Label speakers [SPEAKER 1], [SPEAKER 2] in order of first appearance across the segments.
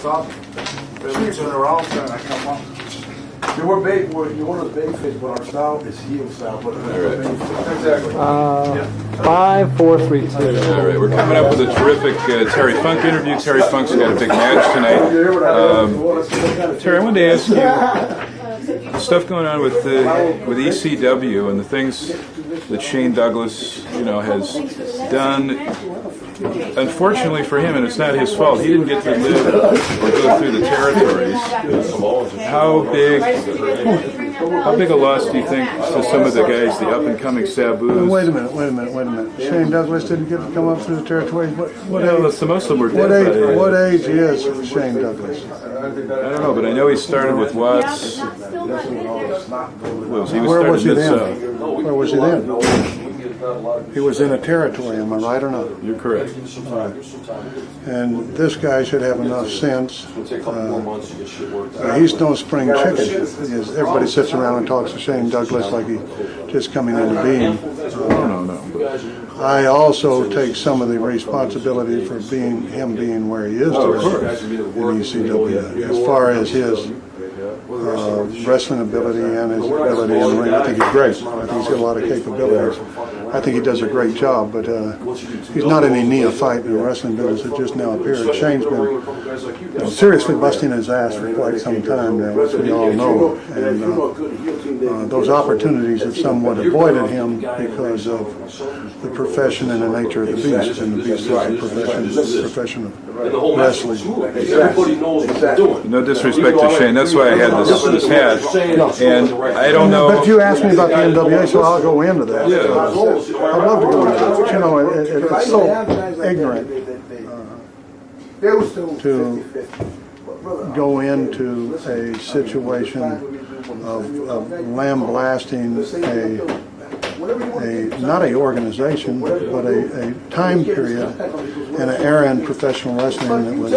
[SPEAKER 1] That's awesome. Maybe turn around and I come up. You were big, you want a big fish, but our style is heel style. But exactly.
[SPEAKER 2] 5, 4, 3, 2.
[SPEAKER 3] All right, we're coming up with a terrific Terry Funk interview. Terry Funk's got a big match tonight. Terry, I wanted to ask you, stuff going on with ECW and the things that Shane Douglas, has done. Unfortunately for him, and it's not his fault, he didn't get to live or go through the territories. How big a loss do you think to some of the guys, the up-and-coming Sabus?
[SPEAKER 4] Wait a minute. Shane Douglas didn't get to come up through the territories. What age?
[SPEAKER 3] Most of them were dead.
[SPEAKER 4] What age is Shane Douglas?
[SPEAKER 3] I don't know, but I know he started with Watts.
[SPEAKER 4] Where was he then? He was in a territory, am I right or not?
[SPEAKER 3] You're correct.
[SPEAKER 4] Right. And this guy should have enough sense. He's no spring chicken. Everybody sits around and talks to Shane Douglas like he's just coming into being.
[SPEAKER 3] No.
[SPEAKER 4] I also take some of the responsibility for him being where he is today in ECW. As far as his wrestling ability and his ability in the ring, I think he's great. I think he's got a lot of capabilities. I think he does a great job, but he's not any neophyte in the wrestling business. It just now appeared. Shane's been seriously busting his ass for quite some time now, as we all know. And those opportunities have somewhat avoided him because of the profession and the nature of the beast. And the beast is the profession of wrestling.
[SPEAKER 1] Everybody knows what they're doing.
[SPEAKER 3] No disrespect to Shane, that's why I had this hat. And I don't know.
[SPEAKER 4] But you asked me about the NWA, so I'll go into that. I'd love to go into that. But it's so ignorant to go into a situation of lambasting not an organization, but a time period and an era in professional wrestling that was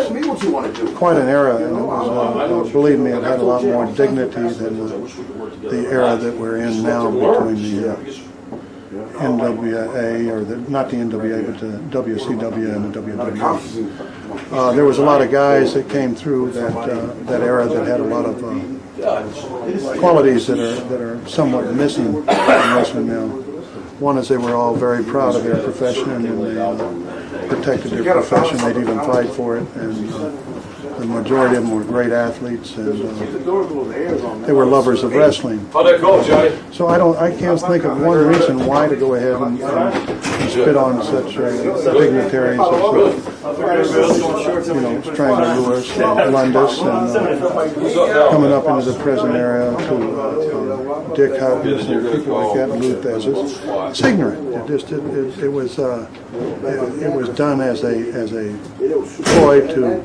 [SPEAKER 4] quite an era, and it was, believe me, it had a lot more dignity than the era that we're in now between the NWA, or not the NWA, but the WCW and the WWE. There was a lot of guys that came through that era that had a lot of qualities that are somewhat missing in wrestling now. One is they were all very proud of their profession, and they protected their profession. They'd even fight for it, and the majority of them were great athletes, and they were lovers of wrestling.
[SPEAKER 1] How'd that go, Johnny?
[SPEAKER 4] So I can't think of one reason why to go ahead and spit on such dignitaries as Strangler Lewis, Lundus, and coming up into the prison area to Dick Hutchins and people like that, and Luthez. It's ignorant. It was done as a ploy to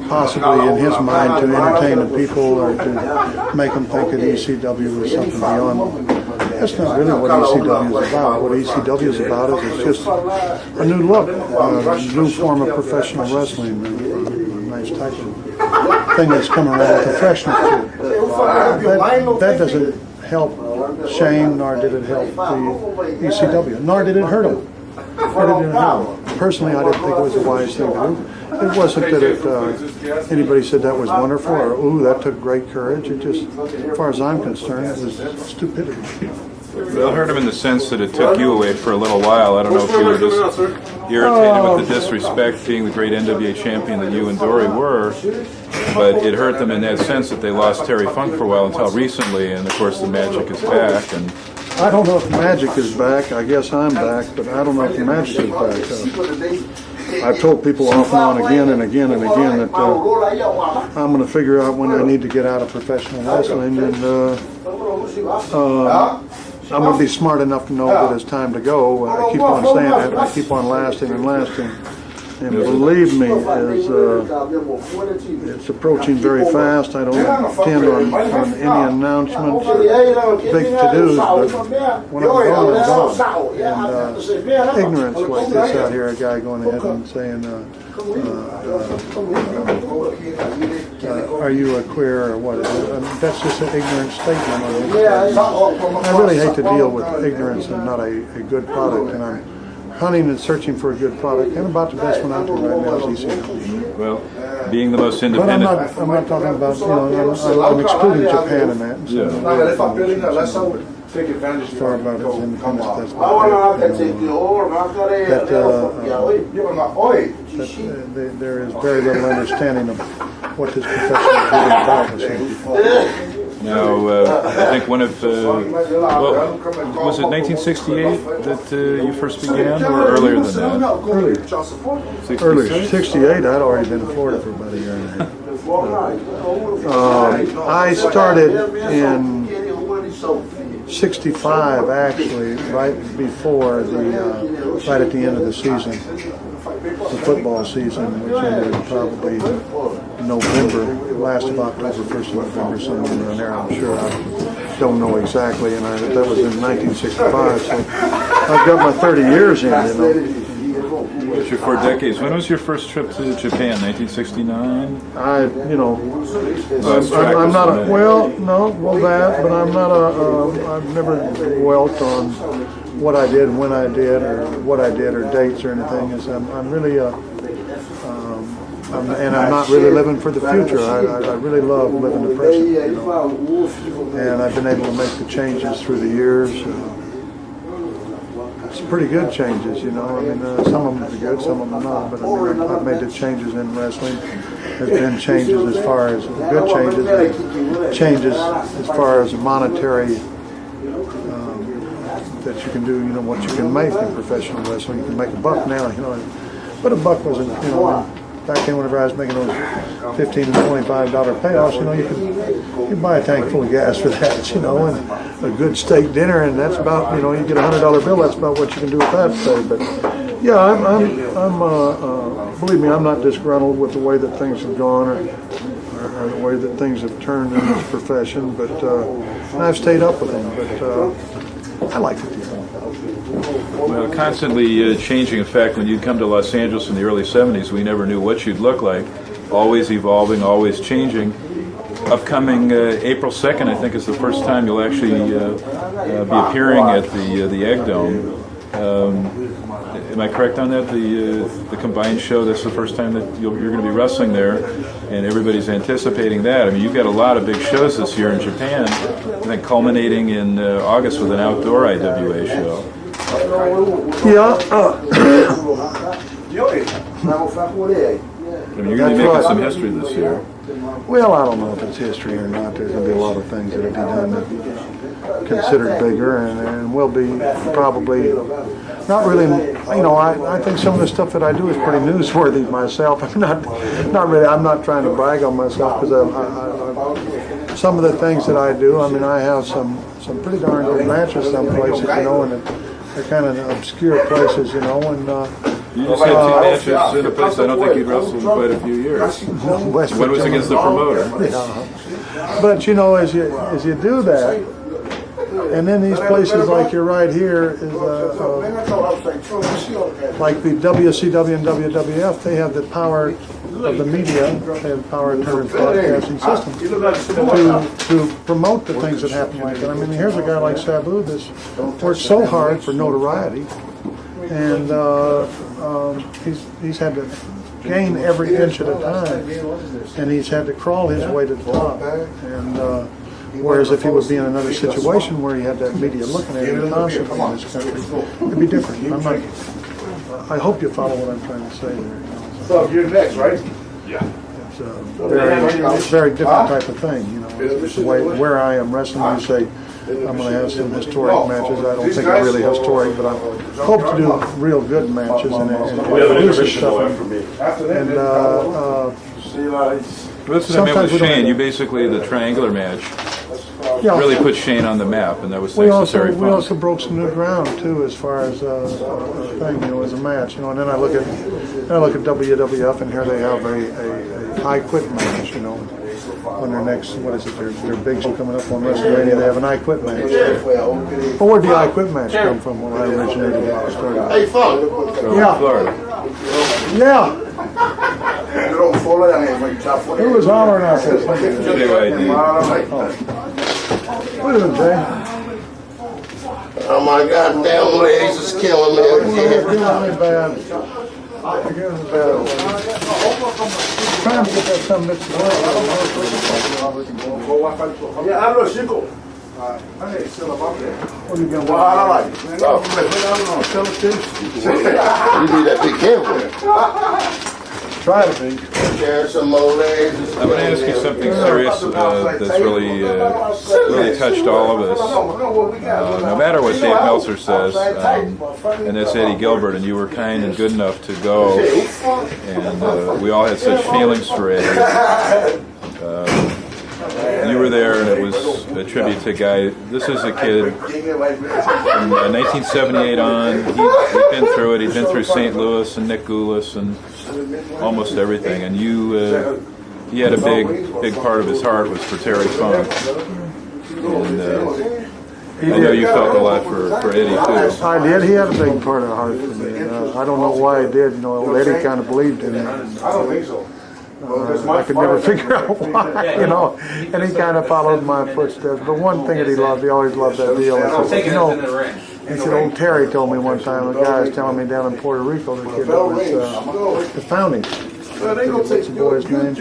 [SPEAKER 4] possibly, in his mind, to entertain the people or to make them think that ECW was something beyond. That's not really what ECW is about. What ECW is about is it's just a new look, a new form of professional wrestling, a nice type of thing that's coming around with professional shit. That doesn't help Shane, nor did it help the ECW, nor did it hurt him. Personally, I didn't think it was a wise thing to do. It wasn't that anybody said that was wonderful or, ooh, that took great courage. It just, as far as I'm concerned, it was stupidity.
[SPEAKER 3] Well, it hurt him in the sense that it took you away for a little while. I don't know if you were just irritated with the disrespect, being the great NWA champion that you and Dory were, but it hurt them in that sense that they lost Terry Funk for a while until recently, and of course the magic is back. And
[SPEAKER 4] I don't know if the magic is back. I guess I'm back, but I don't know if the magic is back. I've told people off and on again and again and again that I'm going to figure out when I need to get out of professional wrestling, and I'm going to be smart enough to know that it's time to go. I keep on saying that. I keep on lasting and lasting. And believe me, it's approaching very fast. I don't intend on any announcements or big to-dos, but when I'm gone, I'm gone. And ignorance like this out here, a guy going ahead and saying, are you a queer or what? That's just an ignorant statement. I really hate to deal with ignorance and not a good product, and I'm hunting and searching for a good product, and about the best one out there right now is ECW.
[SPEAKER 3] well, being the most
[SPEAKER 4] But I'm
[SPEAKER 3] independent.
[SPEAKER 4] not talking about, you know, I'm excluding Japan in that. So,
[SPEAKER 1] Take advantage
[SPEAKER 4] as far about its independence, that's
[SPEAKER 1] I
[SPEAKER 4] about it, you know, there is very little understanding of what this profession is really about. As people.
[SPEAKER 3] Now, I think one of, well, was it 1968 that you first began, or earlier than that?
[SPEAKER 4] Earlier, 68, I'd already been in Florida for about a year and a half. I started in 65, actually, right before right at the end of the season, the football season, which ended probably November, last of October, 1st of November, somewhere around there, I'm sure. I don't know exactly, and that was in 1965, so I've got my 30 years in, you know.
[SPEAKER 3] That's your 4 decades. When was your first trip to Japan? 1969?
[SPEAKER 4] I'm not a, but I'm not I've never dwelt on what I did, when I did, or what I did, or dates or anything. I'm really, I'm not really living for the future. I really love living the present, you know. And I've been able to make the changes through the years. It's pretty good changes, you know. I mean, some of them are good, some of them are not. But I mean, I've made the changes in wrestling. There's been changes as far as good changes, and changes as far as monetary that you can do. You know what you can make in professional wrestling. You can make a buck now, you know. But a buck wasn't, you know. Back then, whenever I was making those $15 and $25 payoffs, you know, you buy a tank full of gas for that, you know, and a good steak dinner, and that's about, you know, you get a $100 bill. That's about what you can do with that today. But yeah, I'm believe me, I'm not disgruntled with the way that things have gone or the way that things have turned in this profession. But and I've stayed up with them. But I like it.
[SPEAKER 3] Well, constantly changing. In fact, when you'd come to Los Angeles in the early 70s, we never knew what you'd look like. Always evolving, always changing. Upcoming April 2nd, I think, is the first time you'll actually be appearing at the Egg Dome. Am I correct on that? The combined show, that's the first time that you're going to be wrestling there, and everybody's anticipating that. I mean, you've got a lot of big shows this year in Japan, I think culminating in August with an outdoor IWA show.
[SPEAKER 4] Yeah.
[SPEAKER 3] I mean, you're going to be making some history this year.
[SPEAKER 4] Well, I don't know if it's history or not. There's going to be a lot of things that'll be done that considered bigger, and will be probably not really. You know, I think some of the stuff that I do is pretty newsworthy myself. I'm not really. I'm not trying to brag on myself because some of the things that I do. I mean, I have some pretty darn good matches some places, you know, and they're kind of obscure places, you know, and.
[SPEAKER 3] You just had 2 matches in a place I don't think you'd wrestled in quite a few years. One was against the promoter.
[SPEAKER 4] Yeah. But you know, as you do that, and then these places like you're right here is like the WCW and WWF, they have the power of the media, they have the power of turn broadcasting system to promote the things that happen like that. I mean, here's a guy like Sabu that's worked so hard for notoriety, and he's had to gain every inch at a time, and he's had to crawl his way to the top. And whereas if he would be in another situation where he had that media looking at him constantly in this country, it'd be different. I hope you follow what I'm trying to say there. You know?
[SPEAKER 1] So you're next, right?
[SPEAKER 3] Yeah.
[SPEAKER 4] It's a very different type of thing. You know, it's the way where I am wrestling. You say I'm going to have some historic matches. I don't think they're really historic, but I hope to do real good matches and introduce stuff.
[SPEAKER 3] That's what I meant with Shane. You basically, the triangular match, really put Shane on the map, and that was thanks to Terry Funk.
[SPEAKER 4] We also broke some new ground too, as far as a thing, you know, as a match, you know. And then I look at WWF, and here they have a I Quit match, you know. On their next, what is it? Their big show coming up on WrestleMania. They have an I Quit match. But where'd the I Quit match come from when I originated it?
[SPEAKER 1] Hey, Funk.
[SPEAKER 4] Yeah.
[SPEAKER 3] Florida.
[SPEAKER 4] Yeah. It was hollering out there. What is it, Jay?
[SPEAKER 5] Oh my goddamn legs is killing me.
[SPEAKER 4] You're giving me bad. You're giving me bad. trying to get that some mixed up.
[SPEAKER 1] Yeah, I know, Chico. Hey, still about there.
[SPEAKER 4] What are you gonna do?
[SPEAKER 1] Well, I like it.
[SPEAKER 4] Sell it too?
[SPEAKER 5] You need to be careful.
[SPEAKER 4] Try to be.
[SPEAKER 5] Share some more legs.
[SPEAKER 3] I'm going to ask you something serious that's really touched all of us. No matter what Dave Meltzer says, and that's Eddie Gilbert, and you were kind and good enough to go, and we all had such feelings for Eddie. You were there, and it was a tribute to a guy. This is a kid from 1978 on. He'd been through it. He'd been through St. Louis and Nick Goulas and almost everything. And he had a big part of his heart was for Terry Funk. And I know you felt a lot for Eddie too.
[SPEAKER 4] I did. He had a big part of the heart for me. I don't know why he did. You know, Eddie kind of believed in me.
[SPEAKER 1] I don't think so.
[SPEAKER 4] I could never figure out why, you know, and he kind of followed my footsteps. But one thing that he loved, he always loved that deal. He said, you know, he said, old Terry told me one time, a guy was telling me down in Puerto Rico, the kid that was the founding. What's the boy's name?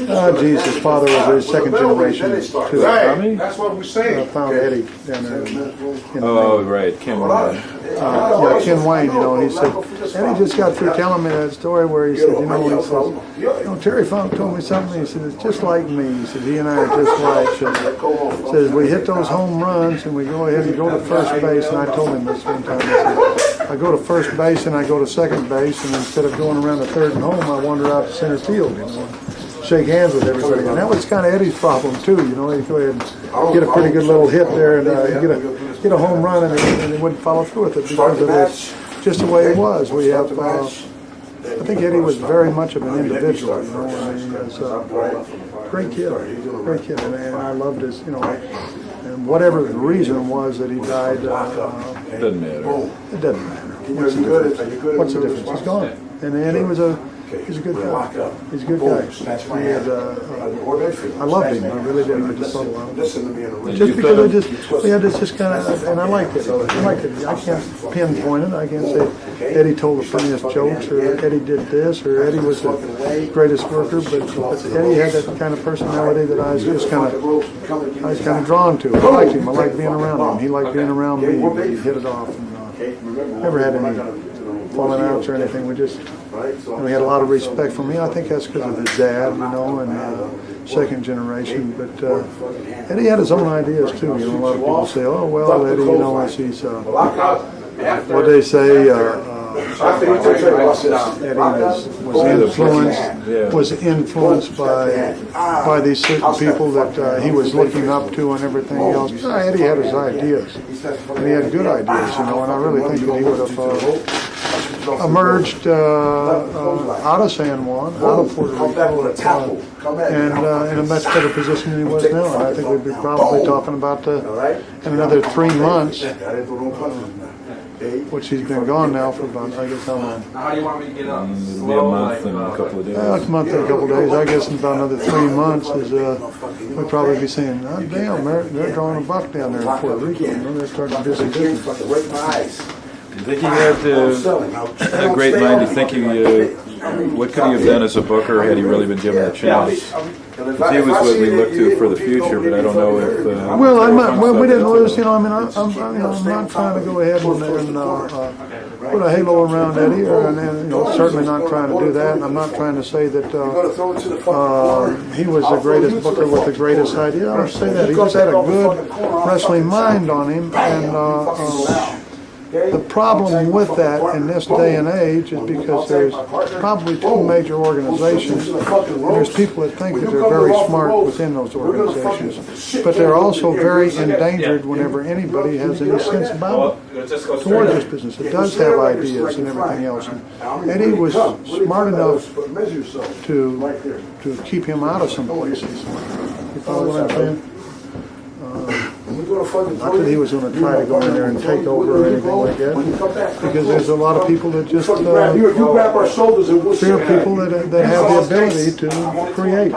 [SPEAKER 4] Oh, geez, his father was a second generation too.
[SPEAKER 1] That's what we're saying.
[SPEAKER 4] Found Eddie down there.
[SPEAKER 3] Oh, right, Ken Wayne.
[SPEAKER 4] Yeah, Ken Wayne, you know, he said, Eddie just got through telling me that story where he said, you know, Terry Funk told me something. He said, it's just like me. He said, he and I are just like. He says, we hit those home runs and we go ahead and go to first base. And I told him this one time. I said, I go to first base and I go to second base, and instead of going around the third and home, I wander out to center field, you know, shake hands with everybody. And that was kind of Eddie's problem too, you know. He'd go ahead and get a pretty good little hit there and get a home run, and he wouldn't follow through with it because of this, just the way it was. We have, I think Eddie was very much of an individual, you know. I mean, he was a great kid, and I loved his, you know. And whatever the reason was that he died,
[SPEAKER 3] Doesn't matter.
[SPEAKER 4] it doesn't matter. What's the difference? What's the difference? He's gone, and he was he's a good guy. He's a good guy. He had, I loved him. I really did. I just thought a lot of him. Just because it's just kind of, and I liked it. I can't pinpoint it. I can't say Eddie told the funniest jokes, or Eddie did this, or Eddie was the greatest worker. But Eddie had that kind of personality that I was just kind of drawn to. I liked him. I liked being around him. He liked being around me. He hit it off. And, never had any falling outs or anything. We just. And we had a lot of respect for me. I think that's because of his dad, you know, and second generation. But Eddie had his own ideas too. You know, a lot of people say, "Oh well, Eddie, you know, he's what they say." Eddie was influenced by these certain people that he was looking up to and everything else. Eddie had his ideas, and he had good ideas, you know. And I really think that he would have. Emerged out of San Juan, out of Puerto Rico, and in a much better position than he was now. And I think we'd be probably talking about in another 3 months, which he's been gone now for about, I guess, how long?
[SPEAKER 3] It'll be a month and a couple of days.
[SPEAKER 4] A month and a couple of days. I guess in about another 3 months is we'd probably be saying, oh, damn, they're drawing a buck down there in Puerto Rico. You know, they're starting to do some business.
[SPEAKER 3] Do you think he had a great mind? Do you think what could he have done as a booker had he really been given a chance? Because he was what we look to for the future, but I don't know if.
[SPEAKER 4] We didn't lose. You know, I mean, I'm not trying to go ahead and put a halo around Eddie, and certainly not trying to do that. And I'm not trying to say that he was the greatest booker with the greatest idea. I don't say that. He just had a good wrestling mind on him, and. The problem with that in this day and age is because there's probably two major organizations, and there's people that think that they're very smart within those organizations, but they're also very endangered whenever anybody has any sense about it toward this business. It does have ideas and everything else. And Eddie was smart enough to keep him out of some places. You follow what I'm saying? Not that he was going to try to go in there and take over or anything like that, because there's a lot of people that just fear people that have the ability to create.